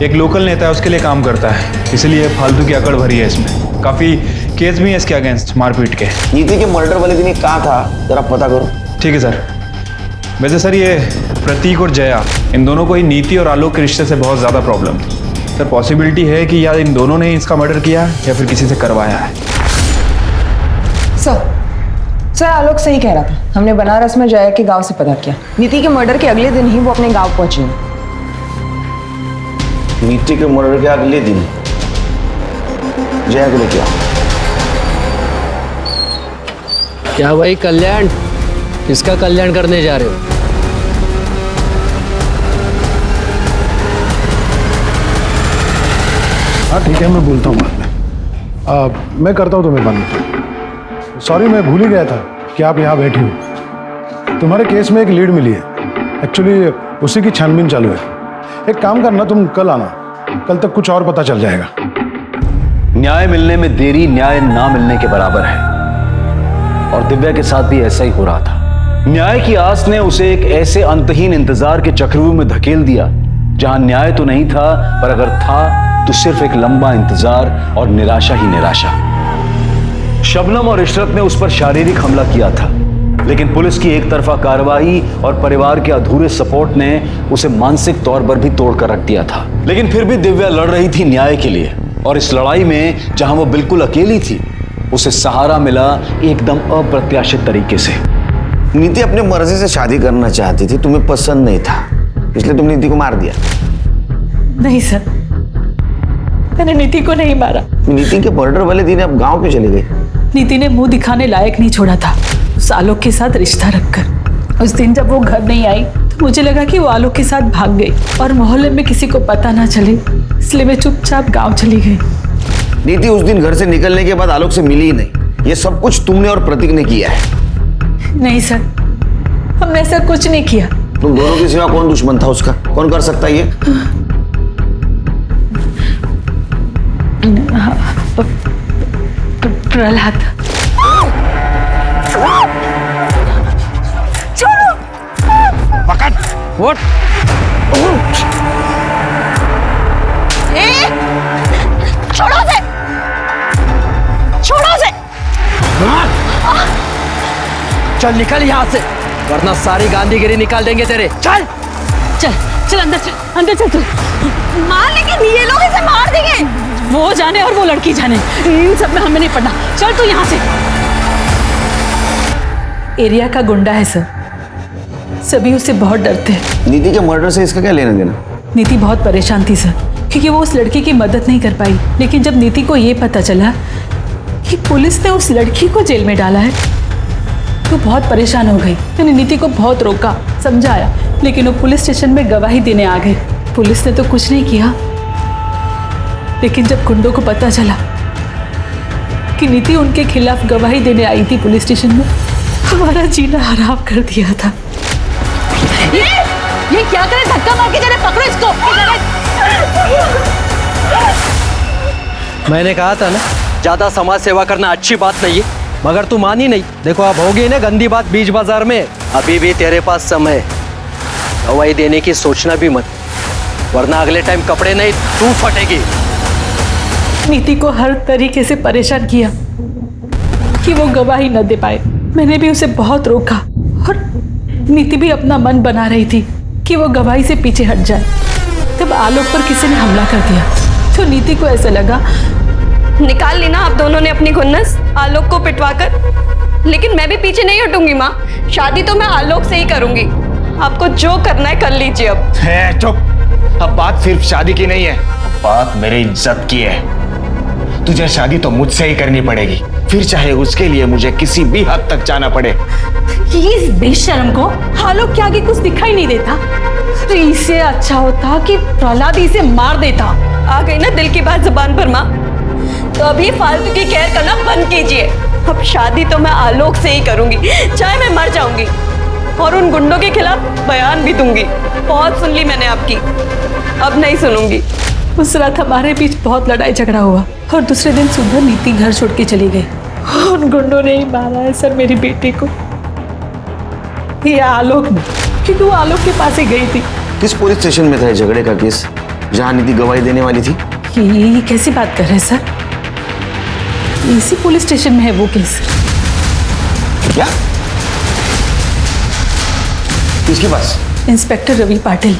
एक लोकल नेता है, उसके लिए काम करता है, इसलिए फालतू की अकड़ भरी है इसमें। काफी केस भी है इसके अगेंस्ट, मारपीट के। नीति के मर्डर वाले दिन ये कहाँ था, जरा पता करो। ठीक है सर। वैसे सर, ये प्रतीक और जया, इन दोनों को ही नीति और आलोक के रिश्ते से बहुत ज़्यादा प्रॉब्लम थी। सर पॉसिबिलिटी है कि या इन दोनों ने इसका मर्डर किया या फिर किसी से करवाया है। सर आलोक सही कह रहा था। हमने बनारस में जया के गांव से पता किया। नीति के मर्डर के अगले दिन ही वो अपने गांव पहुंची। नीति के मर्डर के अगले दिन जया को लेके आओ। क्या भाई कल्याण, किसका कल्याण करने जा रहे हो? हाँ ठीक है, मैं बोलता हूँ बाद में। मैं करता हूँ तुम्हें बंद। सॉरी, मैं भूल ही गया था कि आप यहाँ बैठी हो। तुम्हारे केस में एक लीड मिली है, एक्चुअली उसी की छानबीन चालू है। एक काम करना, तुम कल आना, कल तक कुछ और पता चल जाएगा। न्याय मिलने में देरी न्याय ना मिलने के बराबर है, और दिव्या के साथ भी ऐसा ही हो रहा था। न्याय की आस ने उसे एक ऐसे अंतहीन इंतजार के चक्रव्यूह में धकेल दिया जहां न्याय तो नहीं था, पर अगर था तो सिर्फ एक लंबा इंतजार और निराशा ही निराशा। शबनम और इशरत ने उस पर शारीरिक हमला किया था, लेकिन पुलिस की एक तरफा कार्रवाई और परिवार के अधूरे सपोर्ट ने उसे मानसिक तौर पर भी तोड़कर रख दिया था। लेकिन फिर भी दिव्या लड़ रही थी न्याय के लिए, और इस लड़ाई में जहां वो बिल्कुल अकेली थी, उसे सहारा मिला एकदम अप्रत्याशित तरीके से। नीति अपने मर्जी से शादी करना चाहती थी, तुम्हें पसंद नहीं था, इसलिए तुमने नीति को मार दिया। नहीं सर, मैंने नीति को नहीं मारा। नीति के मर्डर वाले दिन आप गांव क्यों चले गए? नीति ने मुंह दिखाने लायक नहीं छोड़ा था उस आलोक के साथ रिश्ता रखकर। उस दिन जब वो घर नहीं आई तो मुझे लगा कि वो आलोक के साथ भाग गई और मोहल्ले में किसी को पता ना चले, इसलिए मैं चुपचाप गांव चली गई। नीति उस दिन घर से निकलने के बाद आलोक से मिली ही नहीं। ये सब कुछ तुमने और प्रतीक ने किया है। नहीं सर, हमने ऐसा कुछ नहीं किया। तुम दोनों के सिवा कौन दुश्मन था उसका? कौन कर सकता है ये? प्रहलाद। छोड़ो, पकड़, उठ। छोड़ो उसे, छोड़ो उसे। चल निकल यहाँ से, वरना सारी गांधीगिरी निकाल देंगे तेरे। चल चल चल अंदर चल, अंदर चल। मार, लेकिन ये लोग इसे मार देंगे। वो जाने और वो लड़की जाने, इन सब में हमें नहीं पड़ना। चल तू यहाँ से। एरिया का गुंडा है सर, सभी उससे बहुत डरते हैं। नीति के मर्डर से इसका क्या लेना देना? नीति बहुत परेशान थी सर, क्योंकि वो उस लड़की की मदद नहीं कर पाई। लेकिन जब नीति को ये पता चला कि पुलिस ने उस लड़की को जेल में डाला है, तो बहुत परेशान हो गई। मैंने नीति को बहुत रोका, समझाया, लेकिन वो पुलिस स्टेशन में गवाही देने आ गए। पुलिस ने तो कुछ नहीं किया, लेकिन जब गुंडों को पता चला कि नीति उनके खिलाफ गवाही देने आई थी पुलिस स्टेशन में, हमारा जीना हराम कर दिया था। ये क्या करे? धक्का मार के जरा पकड़ो इसको। मैंने कहा था ना, ज्यादा समाज सेवा करना अच्छी बात नहीं है, मगर तू मानी नहीं। देखो अब हो गई ना गंदी बात बीच बाजार में। अभी भी तेरे पास समय है, गवाही देने की सोचना भी मत, वरना अगले टाइम कपड़े नहीं तू फटेगी। नीति को हर तरीके से परेशान किया कि वो गवाही न दे पाए। मैंने भी उसे बहुत रोका, और नीति भी अपना मन बना रही थी कि वो गवाही से पीछे हट जाए। तब आलोक पर किसी ने हमला कर दिया, तो नीति को ऐसा लगा। निकाल ली ना आप दोनों ने अपनी खुन्नस आलोक को पिटवाकर, लेकिन मैं भी पीछे नहीं हटूंगी माँ। शादी तो मैं आलोक से ही करूंगी। आपको जो करना है कर लीजिए। अब चुप, अब बात सिर्फ शादी की नहीं है, बात मेरी इज्जत की है। तुझे शादी तो मुझसे ही करनी पड़ेगी, फिर चाहे उसके लिए मुझे किसी भी हद तक जाना पड़े। इस बेशर्म को आलोक के आगे कुछ दिखाई नहीं देता, तो इससे अच्छा होता कि प्रहलाद इसे मार देता। आ गई ना दिल की बात जुबान पर माँ, तो अभी फालतू की केयर करना बंद कीजिए। अब शादी तो मैं आलोक से ही करूंगी, चाहे मैं मर जाऊंगी, और उन गुंडों के खिलाफ बयान भी दूंगी। बहुत सुन ली मैंने आपकी, अब नहीं सुनूंगी। उस रात हमारे बीच बहुत लड़ाई झगड़ा हुआ, और दूसरे दिन सुबह नीति घर छोड़ के चली गई। उन गुंडों ने ही मारा है सर मेरी बेटी को, ये आलोक ने, क्योंकि वो आलोक के पास ही गई थी। किस पुलिस स्टेशन में था ये झगड़े का केस, जहाँ नीति गवाही देने वाली थी? ये कैसी बात कर रहे हैं सर? इसी पुलिस स्टेशन में है वो केस। क्या? किसके पास? इंस्पेक्टर रवि पाटिल।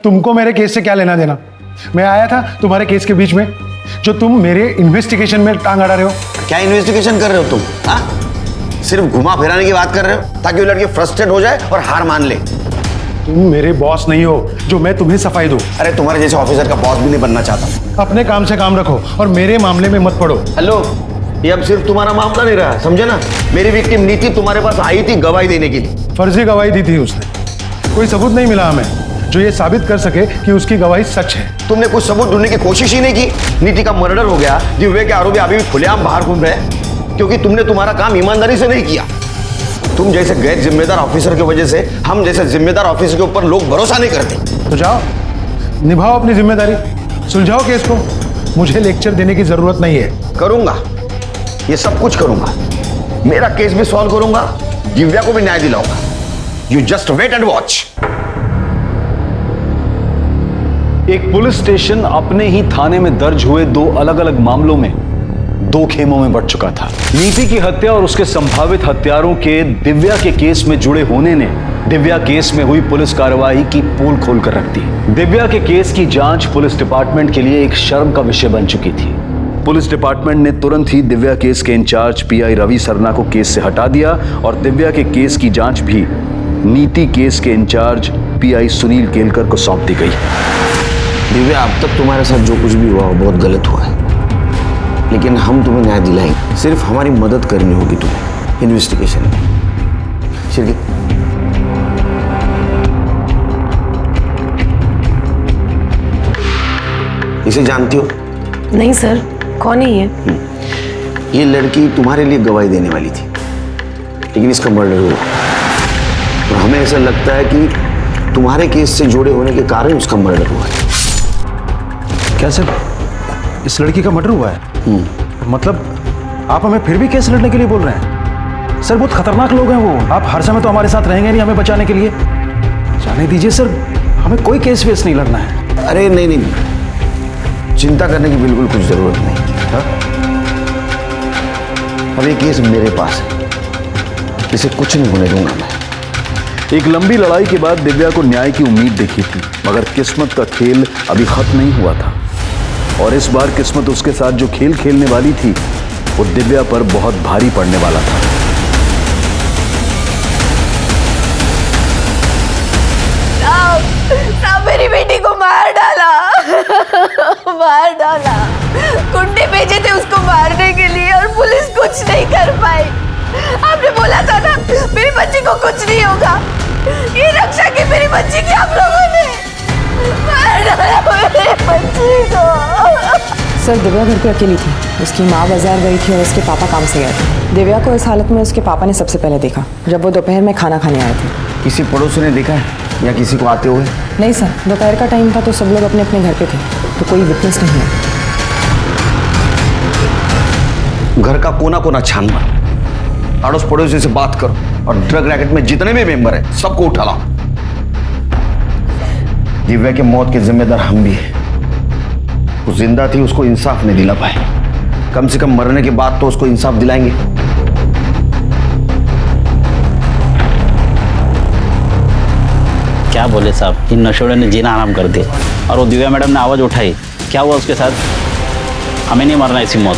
तुमको मेरे केस से क्या लेना देना? मैं आया था तुम्हारे केस के बीच में, जो तुम मेरे इन्वेस्टिगेशन में टांग अड़ा रहे हो। क्या इन्वेस्टिगेशन कर रहे हो तुम? हाँ, सिर्फ घुमा फिराने की बात कर रहे हो ताकि वो लड़की फ्रस्ट्रेट हो जाए और हार मान ले। तुम मेरे बॉस नहीं हो जो मैं तुम्हें सफाई दूं। अरे तुम्हारे जैसे ऑफिसर का बॉस भी नहीं बनना चाहता। अपने काम से काम रखो और मेरे मामले में मत पड़ो। हेलो, ये अब सिर्फ तुम्हारा मामला नहीं रहा, समझे ना? मेरी विक्टिम नीति तुम्हारे पास आई थी गवाही देने के लिए। फर्जी गवाही दी थी उसने, कोई सबूत नहीं मिला हमें जो ये साबित कर सके कि उसकी गवाही सच है। तुमने कुछ सबूत ढूंढने की कोशिश ही नहीं की। नीति का मर्डर हो गया, दिव्या के आरोपी अभी भी खुलेआम बाहर घूम रहे हैं, क्योंकि तुमने तुम्हारा काम ईमानदारी से नहीं किया। तुम जैसे गैर जिम्मेदार ऑफिसर की वजह से हम जैसे जिम्मेदार ऑफिसर के ऊपर लोग भरोसा नहीं करते। तो जाओ, निभाओ अपनी जिम्मेदारी, सुलझाओ केस को। मुझे लेक्चर देने की जरूरत नहीं है। करूंगा, ये सब कुछ करूंगा। मेरा केस भी सॉल्व करूंगा, दिव्या को भी न्याय दिलाऊंगा। You just wait and watch. एक पुलिस स्टेशन अपने ही थाने में दर्ज हुए 2 अलग अलग मामलों में 2 खेमों में बंट चुका था। नीति की हत्या और उसके संभावित हत्यारों के दिव्या के केस में जुड़े होने ने दिव्या केस में हुई पुलिस कार्रवाई की पोल खोल कर रख दी। दिव्या के केस की जांच पुलिस डिपार्टमेंट के लिए एक शर्म का विषय बन चुकी थी। पुलिस डिपार्टमेंट ने तुरंत ही दिव्या केस के इंचार्ज पीआई रवि सरना को केस से हटा दिया और दिव्या के केस की जांच भी नीति केस के इंचार्ज पीआई सुनील केलकर को सौंप दी गई। दिव्या, अब तक तुम्हारे साथ जो कुछ भी हुआ वो बहुत गलत हुआ है, लेकिन हम तुम्हें न्याय दिलाएंगे। सिर्फ हमारी मदद करनी होगी तुम्हें इन्वेस्टिगेशन में। शिरकी, इसे जानती हो? नहीं सर, कौन है ये? ये लड़की तुम्हारे लिए गवाही देने वाली थी, लेकिन इसका मर्डर हुआ और हमें ऐसा लगता है कि तुम्हारे केस से जुड़े होने के कारण उसका मर्डर हुआ है। क्या सर, इस लड़की का मर्डर हुआ है? मतलब आप हमें फिर भी केस लड़ने के लिए बोल रहे हैं? सर बहुत खतरनाक लोग हैं वो। आप हर समय तो हमारे साथ रहेंगे नहीं हमें बचाने के लिए। जाने दीजिए सर, हमें कोई केस वेस नहीं लड़ना है। अरे नहीं नहीं, चिंता करने की बिल्कुल कुछ जरूरत नहीं। हाँ? अब ये केस मेरे पास है, इसे कुछ नहीं होने दूंगा मैं। एक लंबी लड़ाई के बाद दिव्या को न्याय की उम्मीद दिखी थी, मगर किस्मत का खेल अभी खत्म नहीं हुआ था और इस बार किस्मत उसके साथ जो खेल खेलने वाली थी वो दिव्या पर बहुत भारी पड़ने वाला था। साहब मेरी बेटी को मार डाला मार डाला। गुंडे भेजे थे उसको मारने के लिए और पुलिस कुछ नहीं कर पाई। आपने बोला था ना मेरी बच्ची को कुछ नहीं होगा। ये रक्षा की मेरी बच्ची की आप लोगों ने मार डाला मेरी बच्ची को। सर दिव्या घर पे अकेली थी, उसकी माँ बाजार गई थी और उसके पापा काम से गए थे। दिव्या को इस हालत में उसके पापा ने सबसे पहले देखा जब वो दोपहर में खाना खाने आए थे। किसी पड़ोसी ने देखा है या किसी को आते हुए? नहीं सर, दोपहर का टाइम था तो सब लोग अपने अपने घर पे थे, तो कोई विटनेस नहीं है। घर का कोना कोना छान मारो, अड़ोस पड़ोसी से बात करो और ड्रग रैकेट में जितने भी मेंबर हैं सबको उठा लाओ। दिव्या की मौत के जिम्मेदार हम भी हैं। वो जिंदा थी, उसको इंसाफ नहीं दिला पाए, कम से कम मरने के बाद तो उसको इंसाफ दिलाएंगे। क्या बोले साहब, इन नशोड़े ने जीना आराम कर दिया और वो दिव्या मैडम ने आवाज़ उठाई। क्या हुआ उसके साथ? हमें नहीं मरना ऐसी मौत।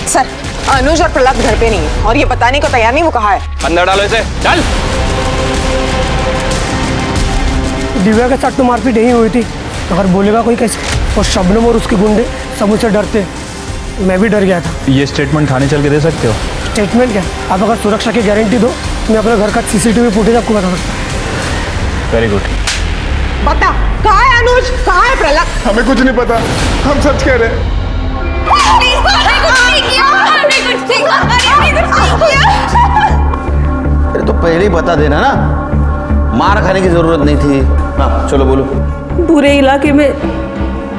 सर अनुज और प्रहलाद घर पे नहीं है और ये बताने को तैयार नहीं वो कहाँ है। अंदर डालो इसे, चल। दिव्या के साथ तो मारपीट यही हुई थी, अगर बोलेगा कोई कैसे? और शबनम और उसके गुंडे सब उससे डरते, मैं भी डर गया था। ये स्टेटमेंट थाने चल के दे सकते हो? स्टेटमेंट क्या, आप अगर सुरक्षा की गारंटी दो मैं अपने घर का सीसीटीवी फुटेज आपको बता सकता हूँ। Very good. बता कहाँ है अनुज, कहाँ है प्रहलाद? हमें कुछ नहीं पता, हम सच कह रहे हैं। अरे तो पहले ही बता देना ना, मार खाने की जरूरत नहीं थी। हाँ चलो बोलो। पूरे इलाके में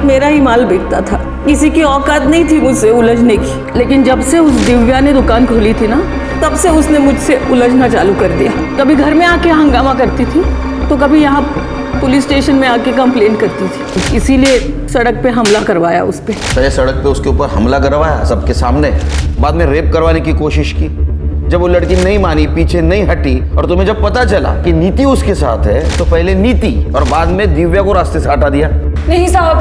मेरा ही माल बिकता था, किसी की औकात नहीं थी मुझसे उलझने की। लेकिन जब से उस दिव्या ने दुकान खोली थी ना, तब से उसने मुझसे उलझना चालू कर दिया। कभी घर में आके हंगामा करती थी तो कभी यहाँ पुलिस स्टेशन में आके कंप्लेन करती थी, इसीलिए सड़क पे हमला करवाया उस पे। पहले सड़क पे उसके ऊपर हमला करवाया सबके सामने, बाद में रेप करवाने की कोशिश की। जब वो लड़की नहीं मानी, पीछे नहीं हटी और तुम्हें जब पता चला कि नीति उसके साथ है, तो पहले नीति और बाद में दिव्या को रास्ते से हटा दिया। नहीं साहब,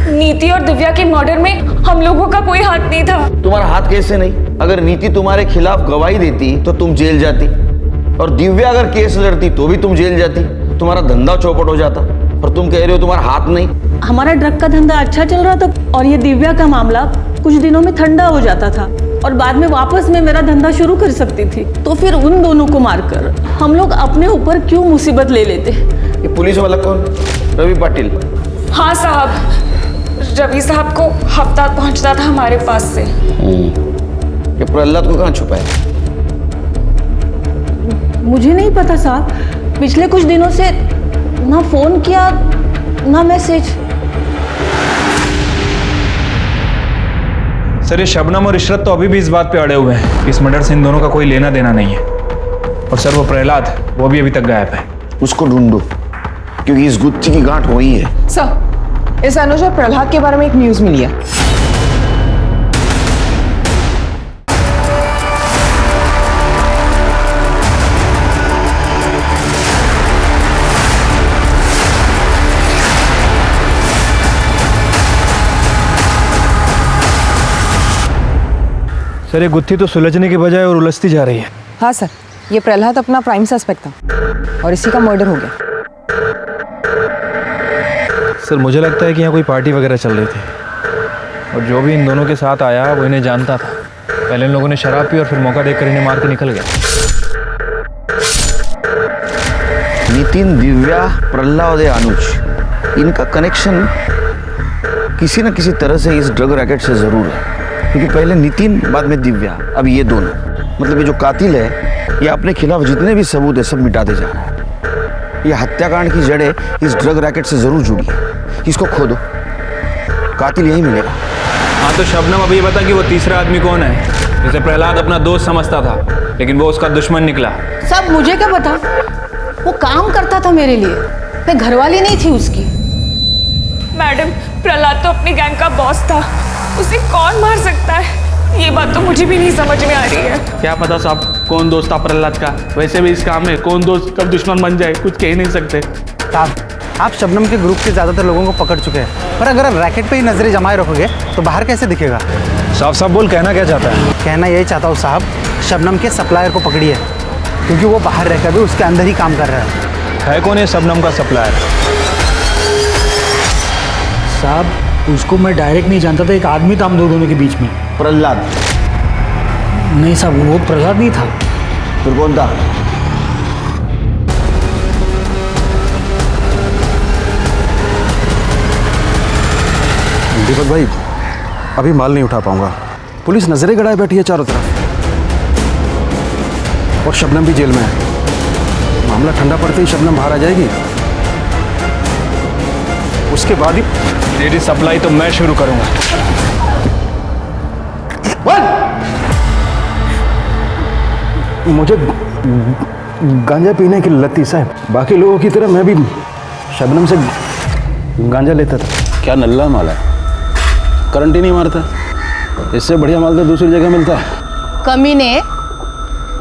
नीति और दिव्या के मर्डर में हम लोगों का कोई हाथ नहीं था। तुम्हारा हाथ कैसे नहीं? अगर नीति तुम्हारे खिलाफ गवाही देती तो तुम जेल जाती और दिव्या अगर केस लड़ती तो भी तुम जेल जाती, तुम्हारा धंधा चौपट हो जाता। और तुम कह रहे हो तुम्हारा हाथ नहीं। हमारा ड्रग का धंधा अच्छा चल रहा था और ये दिव्या का मामला कुछ दिनों में ठंडा हो जाता था और बाद में वापस में मेरा धंधा शुरू कर सकती थी। तो फिर उन दोनों को मारकर हम लोग अपने ऊपर क्यों मुसीबत ले लेते? ये पुलिस वाला कौन? रवि पाटिल? हाँ साहब, रवि साहब को हफ्ता पहुंचता था हमारे पास से। ये प्रहलाद को कहाँ छुपाया? मुझे नहीं पता साहब, पिछले कुछ दिनों से ना फोन किया ना मैसेज। सर ये शबनम और इशरत तो अभी भी इस बात पे अड़े हुए हैं कि इस मर्डर से इन दोनों का कोई लेना देना नहीं है। और सर वो प्रहलाद, वो भी अभी तक गायब है। उसको ढूंढो, क्योंकि इस गुत्थी की गांठ वही है। सर, इस अनुज और प्रहलाद के बारे में एक न्यूज मिली है। सर ये गुत्थी तो सुलझने की बजाय और उलझती जा रही है। हाँ सर, ये प्रहलाद अपना प्राइम सस्पेक्ट था और इसी का मर्डर हो गया। सर मुझे लगता है कि यहाँ कोई पार्टी वगैरह चल रही थी और जो भी इन दोनों के साथ आया वो इन्हें जानता था। पहले इन लोगों ने शराब पी और फिर मौका देखकर इन्हें मार के निकल गया। नितिन, दिव्या, प्रहलाद और अनुज, इनका कनेक्शन किसी न किसी तरह से इस ड्रग रैकेट से जरूर है। क्योंकि पहले नितिन, बाद में दिव्या, अब ये दोनों। मतलब ये जो कातिल है ये अपने खिलाफ जितने भी सबूत है सब मिटाते जा रहा है। ये हत्याकांड की जड़ें इस ड्रग रैकेट से जरूर जुड़ी है। इसको खोदो, कातिल यही मिलेगा। हाँ तो शबनम अभी बता कि वो तीसरा आदमी कौन है जिसे प्रहलाद अपना दोस्त समझता था लेकिन वो उसका दुश्मन निकला। सब मुझे क्या पता, वो काम करता था मेरे लिए, मैं घरवाली नहीं थी उसकी। मैडम, प्रहलाद तो अपनी गैंग का बॉस था, उसे कौन मार सकता है? ये बात तो मुझे भी नहीं समझ में आ रही है। क्या पता साहब कौन दोस्त था प्रहलाद का। वैसे भी इस काम में कौन दोस्त कब दुश्मन बन जाए कुछ कह ही नहीं सकते। साहब आप शबनम के ग्रुप के ज़्यादातर लोगों को पकड़ चुके हैं, पर अगर आप रैकेट पे ही नजरें जमाए रखोगे तो बाहर कैसे दिखेगा? साफ साफ बोल, कहना क्या चाहता है? कहना यही चाहता हूँ साहब, शबनम के सप्लायर को पकड़िए, क्योंकि वो बाहर रहकर भी उसके अंदर ही काम कर रहा है कौन है शबनम का सप्लायर? साहब उसको मैं डायरेक्ट नहीं जानता था, एक आदमी था हम दोनों के बीच में। प्रहलाद? नहीं साहब, वो प्रहलाद नहीं था। फिर कौन था? दीपक भाई, अभी माल नहीं उठा पाऊंगा। पुलिस नजरें गड़ाए बैठी है चारों तरफ और शबनम भी जेल में है। मामला ठंडा पड़ते ही शबनम बाहर आ जाएगी, उसके बाद ही मेरी सप्लाई तो मैं शुरू करूंगा। मुझे गांजा पीने की लत थी साहब, बाकी लोगों की तरह मैं भी शबनम से गांजा लेता था। क्या नल्ला माल है, करंट ही नहीं मारता। इससे बढ़िया माल तो दूसरी जगह मिलता है। कमीने,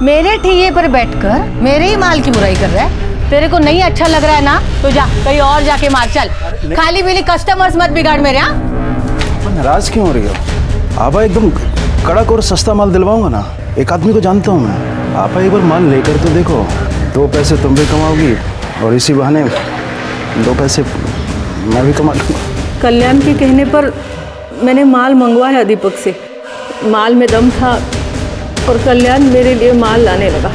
मेरे ठिये पर बैठकर मेरे ही माल की बुराई कर रहा है। तेरे को नहीं अच्छा लग रहा है ना तो जा कहीं और जाके मार। चल, खाली पीली कस्टमर्स मत बिगाड़ मेरे। यहाँ नाराज क्यों हो रही हो? आप एकदम कड़क और सस्ता माल दिलवाऊंगा ना। एक आदमी को जानता हूँ मैं, आप एक बार माल लेकर तो देखो, 2 पैसे तुम भी कमाओगी और इसी बहाने 2 पैसे मैं भी कमा लूँगा। कल्याण के कहने पर मैंने माल मंगवाया दीपक से। माल में दम था और कल्याण मेरे लिए माल लाने लगा।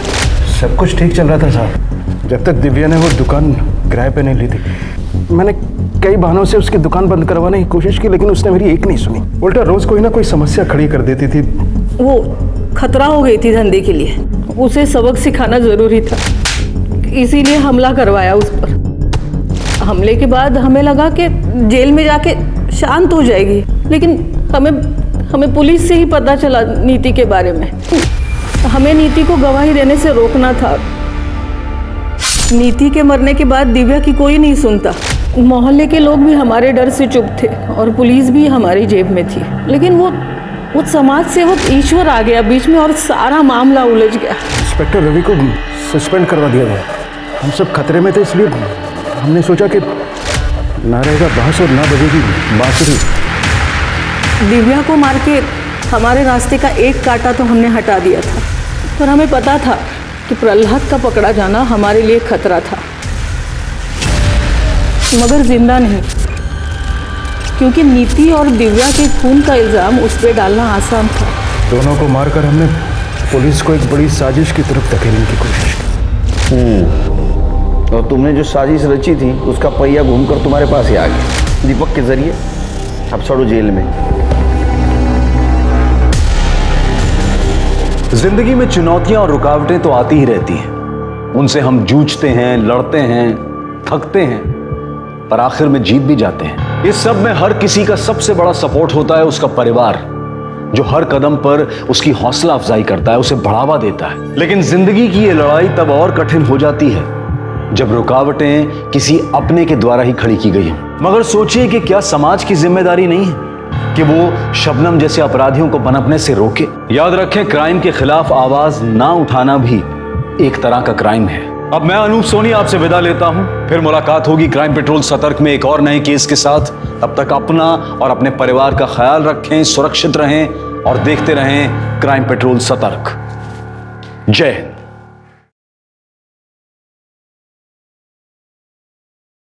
सब कुछ ठीक चल रहा था साहब, जब तक दिव्या ने वो दुकान किराए पे नहीं ली थी। मैंने कई बहानों से उसकी दुकान बंद करवाने की कोशिश की लेकिन उसने मेरी एक नहीं सुनी। उल्टा रोज कोई ना कोई समस्या खड़ी कर देती थी। वो खतरा हो गई थी धंधे के लिए, उसे सबक सिखाना जरूरी था, इसीलिए हमला करवाया उस पर। हमले के बाद हमें लगा कि जेल में जाके शांत हो जाएगी, लेकिन हमें पुलिस से ही पता चला नीति के बारे में। हमें नीति को गवाही देने से रोकना था। नीति के मरने के बाद दिव्या की कोई नहीं सुनता। मोहल्ले के लोग भी हमारे डर से चुप थे और पुलिस भी हमारी जेब में थी। लेकिन वो समाज सेवक ईश्वर आ गया बीच में और सारा मामला उलझ गया। इंस्पेक्टर रवि को सस्पेंड करवा दिया गया। हम सब खतरे में थे, इसलिए हमने सोचा कि ना रहेगा बहस और ना बजेगी बांसुरी। दिव्या को मार के हमारे रास्ते का एक कांटा तो हमने हटा दिया था, पर हमें पता था कि प्रहलाद का पकड़ा जाना हमारे लिए खतरा था, मगर जिंदा नहीं, क्योंकि नीति और दिव्या के खून का इल्जाम उस पर डालना आसान था। दोनों को मारकर हमने पुलिस को एक बड़ी साजिश की तरफ धकेलने की कोशिश की। और तुमने जो साजिश रची थी उसका पहिया घूमकर तुम्हारे पास ही आ गया दीपक के जरिए। अब छोड़ो जेल में। जिंदगी में चुनौतियां और रुकावटें तो आती ही रहती हैं, उनसे हम जूझते हैं, लड़ते हैं, थकते हैं, पर आखिर में जीत भी जाते हैं। इस सब में हर किसी का सबसे बड़ा सपोर्ट होता है उसका परिवार, जो हर कदम पर उसकी हौसला अफजाई करता है, उसे बढ़ावा देता है। लेकिन जिंदगी की ये लड़ाई तब और कठिन हो जाती है जब रुकावटें किसी अपने के द्वारा ही खड़ी की गई हैं। मगर सोचिए कि क्या समाज की जिम्मेदारी नहीं है कि वो शबनम जैसे अपराधियों को पनपने से रोके? याद रखें, क्राइम के खिलाफ आवाज ना उठाना भी एक तरह का क्राइम है। अब मैं अनूप सोनी आपसे विदा लेता हूं, फिर मुलाकात होगी क्राइम पेट्रोल सतर्क में एक और नए केस के साथ। तब तक अपना और अपने परिवार का ख्याल रखें, सुरक्षित रहें और देखते रहें क्राइम पेट्रोल सतर्क। जय हिंद।